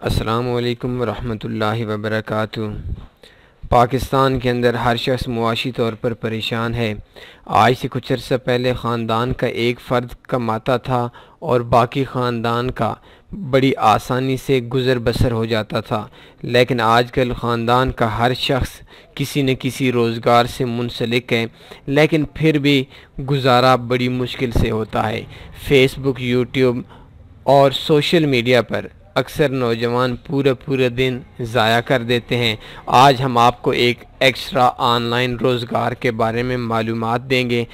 अस्सलामुअलैकुम वरहमतुल्लाहि वबरकातुहू। पाकिस्तान के अंदर हर शख्स मुआशी तौर पर परेशान है। आज से कुछ अर्सा पहले ख़ानदान का एक फ़र्द कमाता था और बाकी ख़ानदान का बड़ी आसानी से गुज़र बसर हो जाता था, लेकिन आजकल ख़ानदान का हर शख्स किसी न किसी रोज़गार से मुंसलिक है, लेकिन फिर भी गुजारा बड़ी मुश्किल से होता है। फ़ेसबुक, यूट्यूब और सोशल मीडिया पर अक्सर नौजवान पूरे दिन ज़ाया कर देते हैं। आज हम आपको एक एक्स्ट्रा ऑनलाइन रोज़गार के बारे में मालूमात देंगे।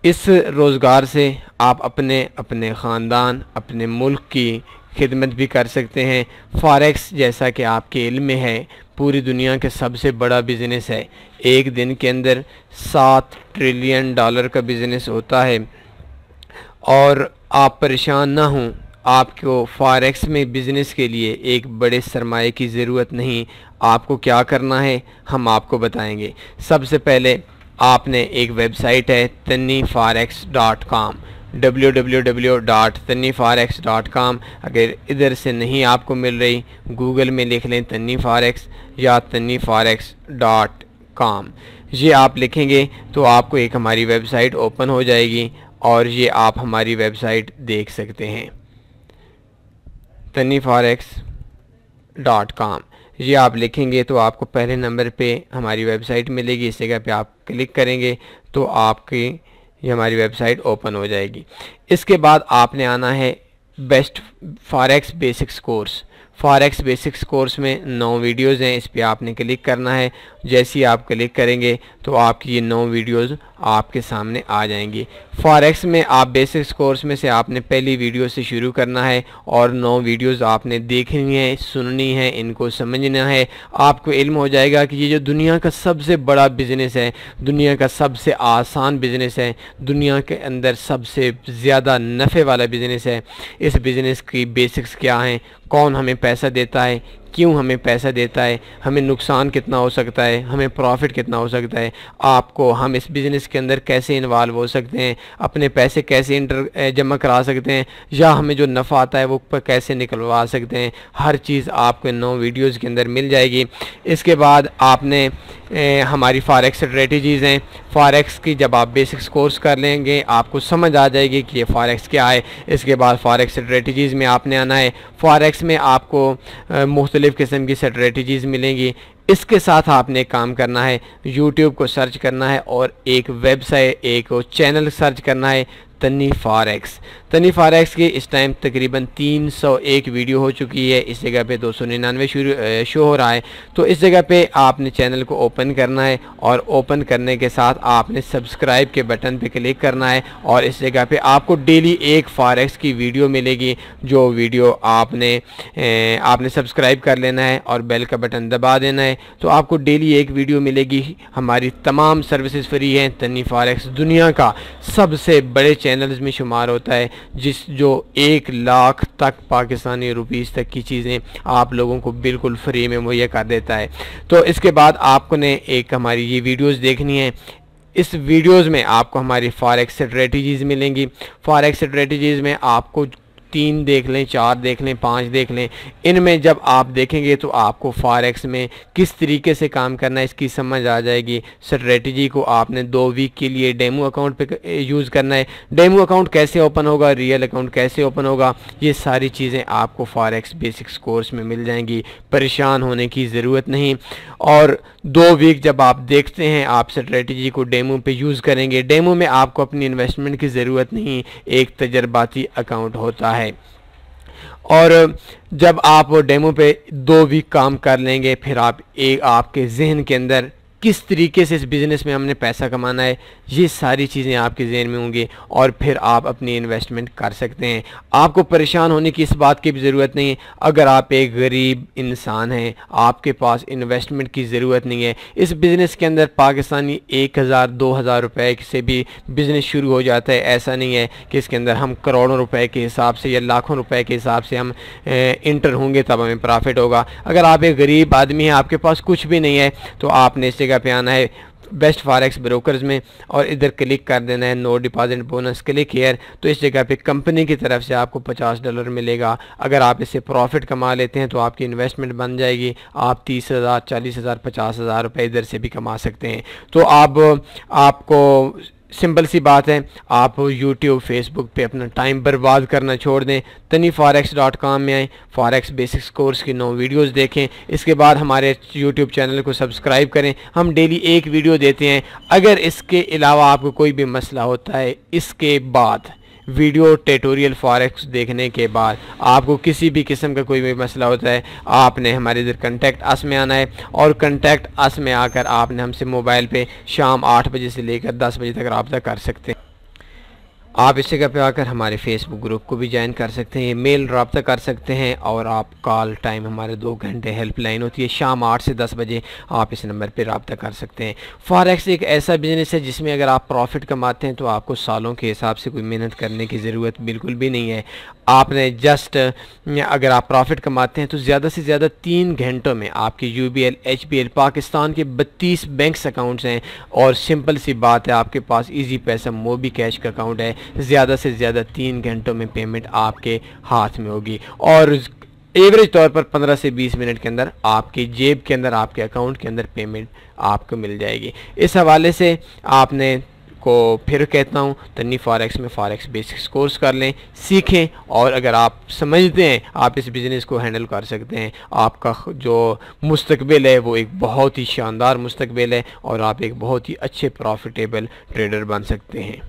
इस रोज़गार से आप अपने ख़ानदान, अपने मुल्क की खिदमत भी कर सकते हैं। फॉरेक्स, जैसा कि आपके इल्म में है, पूरी दुनिया के सबसे बड़ा बिज़नेस है। एक दिन के अंदर $7 ट्रिलियन का बिज़नेस होता है। और आप परेशान ना हों, आपको फॉरेक्स में बिज़नेस के लिए एक बड़े सरमाए की ज़रूरत नहीं। आपको क्या करना है हम आपको बताएंगे। सबसे पहले आपने एक वेबसाइट है tanniforex.com, www.tanniforex.com। अगर इधर से नहीं आपको मिल रही, गूगल में लिख लें तन्नी फॉरेक्स या tanniforex.com। ये आप लिखेंगे तो आपको एक हमारी वेबसाइट ओपन हो जाएगी और ये आप हमारी वेबसाइट देख सकते हैं tanniforex.com। ये आप लिखेंगे तो आपको पहले नंबर पे हमारी वेबसाइट मिलेगी। इस जगह पे आप क्लिक करेंगे तो आपकी ये हमारी वेबसाइट ओपन हो जाएगी। इसके बाद आपने आना है best forex basics course. Forex basics course में 9 वीडियोज़ हैं, इस पे आपने क्लिक करना है। जैसे ही आप क्लिक करेंगे तो आपकी ये 9 वीडियोज़ आपके सामने आ जाएंगी। फॉरेक्स में आप बेसिक्स कोर्स में से आपने पहली वीडियो से शुरू करना है और 9 वीडियोज़ आपने देखनी है, सुननी है, इनको समझना है। आपको इल्म हो जाएगा कि ये जो दुनिया का सबसे बड़ा बिज़नेस है, दुनिया का सबसे आसान बिज़नेस है, दुनिया के अंदर सबसे ज़्यादा नफ़े वाला बिज़नेस है। इस बिज़नेस की बेसिक्स क्या हैं, कौन हमें पैसा देता है, क्यों हमें पैसा देता है, हमें नुकसान कितना हो सकता है, हमें प्रॉफिट कितना हो सकता है, आपको हम इस बिज़नेस के अंदर कैसे इन्वॉल्व हो सकते हैं, अपने पैसे कैसे जमा करा सकते हैं, या हमें जो नफ़ा आता है वो कैसे निकलवा सकते हैं। हर चीज़ आपको 9 वीडियोज़ के अंदर मिल जाएगी। इसके बाद आपने हमारी फॉरेक्स स्ट्रेटजीज़ हैं। फॉरेक्स की जब आप बेसिक्स कोर्स कर लेंगे आपको समझ आ जाएगी कि ये फॉरेक्स क्या है। इसके बाद फॉरेक्स स्ट्रेटजीज़ में आपने आना है। फॉरेक्स में आपको मुख्तलिफ़ किस्म की स्ट्रेटजीज़ मिलेंगी। इसके साथ आपने काम करना है, यूट्यूब को सर्च करना है और एक वेबसाइट, एक चैनल सर्च करना है तन्नी फॉरेक्स। तन्नी फॉरेक्स की इस टाइम तकरीबन 301 वीडियो हो चुकी है। इस जगह पे 299 शो हो रहा है। तो इस जगह पे आपने चैनल को ओपन करना है और ओपन करने के साथ आपने सब्सक्राइब के बटन पे क्लिक करना है और इस जगह पे आपको डेली एक फॉरेक्स की वीडियो मिलेगी। जो वीडियो आपने सब्सक्राइब कर लेना है और बेल का बटन दबा देना है तो आपको डेली एक वीडियो मिलेगी। हमारी तमाम सर्विसेज फ्री हैं। तन्नी फॉरेक्स दुनिया का सबसे बड़े चैनल्स में शुमार होता है, जो 1 लाख तक पाकिस्तानी रुपीस तक की चीज़ें आप लोगों को बिल्कुल फ्री में मुहैया कर देता है। तो इसके बाद आपको ने एक हमारी ये वीडियोस देखनी है। इस वीडियोस में आपको हमारी फॉरेक्स स्ट्रेटजीज़ मिलेंगी। फॉरेक्स स्ट्रेटजीज़ में आपको 3 देख लें, 4 देख लें, 5 देख लें। इनमें जब आप देखेंगे तो आपको फॉरेक्स में किस तरीके से काम करना है इसकी समझ आ जाएगी। स्ट्रेटजी को आपने 2 वीक के लिए डेमो अकाउंट पे यूज़ करना है। डेमो अकाउंट कैसे ओपन होगा, रियल अकाउंट कैसे ओपन होगा, ये सारी चीज़ें आपको फॉरेक्स बेसिक्स कोर्स में मिल जाएंगी। परेशान होने की ज़रूरत नहीं। और 2 वीक जब आप देखते हैं, आप स्ट्रेटजी को डेमो पे यूज़ करेंगे। डेमो में आपको अपनी इन्वेस्टमेंट की ज़रूरत नहीं, एक तजर्बाती अकाउंट होता है। और जब आप डेमो पे 2 वीक काम कर लेंगे, फिर आपके जहन के अंदर किस तरीके से इस बिज़नेस में हमने पैसा कमाना है, ये सारी चीज़ें आपके जहन में होंगी और फिर आप अपनी इन्वेस्टमेंट कर सकते हैं। आपको परेशान होने की इस बात की भी ज़रूरत नहीं है। अगर आप एक गरीब इंसान हैं, आपके पास इन्वेस्टमेंट की ज़रूरत नहीं है। इस बिज़नेस के अंदर पाकिस्तानी 1000-2000 रुपए से भी बिज़नेस शुरू हो जाता है। ऐसा नहीं है कि इसके अंदर हम करोड़ों रुपए के हिसाब से या लाखों रुपए के हिसाब से हम इंटर होंगे तब हमें प्रॉफिट होगा। अगर आप एक गरीब आदमी हैं, आपके पास कुछ भी नहीं है, तो आपने इस जगह पे आना है बेस्ट फॉरेक्स ब्रोकर्स में, और इधर क्लिक कर देना है no deposit bonus, click here. तो इस जगह पे कंपनी की तरफ से आपको $50 मिलेगा। अगर आप इससे प्रॉफिट कमा लेते हैं तो आपकी इन्वेस्टमेंट बन जाएगी, आप 30,000, 40,000, 50,000 रुपये इधर से भी कमा सकते हैं। तो आपको सिंपल सी बात है, आप YouTube, फेसबुक पे अपना टाइम बर्बाद करना छोड़ दें, taniforex.com में आएँ, फॉरेक्स बेसिक्स कोर्स की 9 वीडियोस देखें। इसके बाद हमारे YouTube चैनल को सब्सक्राइब करें, हम डेली एक वीडियो देते हैं। अगर इसके अलावा आपको कोई भी मसला होता है, इसके बाद वीडियो ट्यूटोरियल फॉरेक्स देखने के बाद आपको किसी भी किस्म का कोई भी मसला होता है, आपने हमारे इधर कॉन्टैक्ट अस में आना है, और कॉन्टैक्ट अस में आकर आपने हमसे मोबाइल पे शाम 8 बजे से लेकर 10 बजे तक रब्ता कर सकते हैं। आप इस जगह पे आकर हमारे फेसबुक ग्रुप को भी ज्वाइन कर सकते हैं, मेल रब्ता कर सकते हैं, और आप कॉल टाइम हमारे 2 घंटे हेल्पलाइन होती है, शाम 8 से 10 बजे आप इस नंबर पे रब्ता कर सकते हैं। फॉरेक्स एक ऐसा बिज़नेस है जिसमें अगर आप प्रॉफिट कमाते हैं तो आपको सालों के हिसाब से कोई मेहनत करने की ज़रूरत बिल्कुल भी नहीं है। आपने जस्ट अगर आप प्रॉफिट कमाते हैं तो ज़्यादा से ज़्यादा 3 घंटों में आपके UBL, HBL पाकिस्तान के 32 बैंक्स अकाउंट्स हैं, और सिंपल सी बात है आपके पास ईजी पैसा मोबी कैश का अकाउंट है, ज़्यादा से ज़्यादा 3 घंटों में पेमेंट आपके हाथ में होगी, और एवरेज तौर पर 15 से 20 मिनट के अंदर आपकी जेब के अंदर, आपके अकाउंट के अंदर पेमेंट आपको मिल जाएगी। इस हवाले से आपने को फिर कहता हूँ, तन्नी फॉरेक्स में फॉरेक्स बेसिक्स कोर्स कर लें, सीखें, और अगर आप समझते हैं आप इस बिज़नेस को हैंडल कर सकते हैं, आपका जो मुस्तकबिल है वो एक बहुत ही शानदार मुस्तकबिल है, और आप एक बहुत ही अच्छे प्रॉफिटेबल ट्रेडर बन सकते हैं।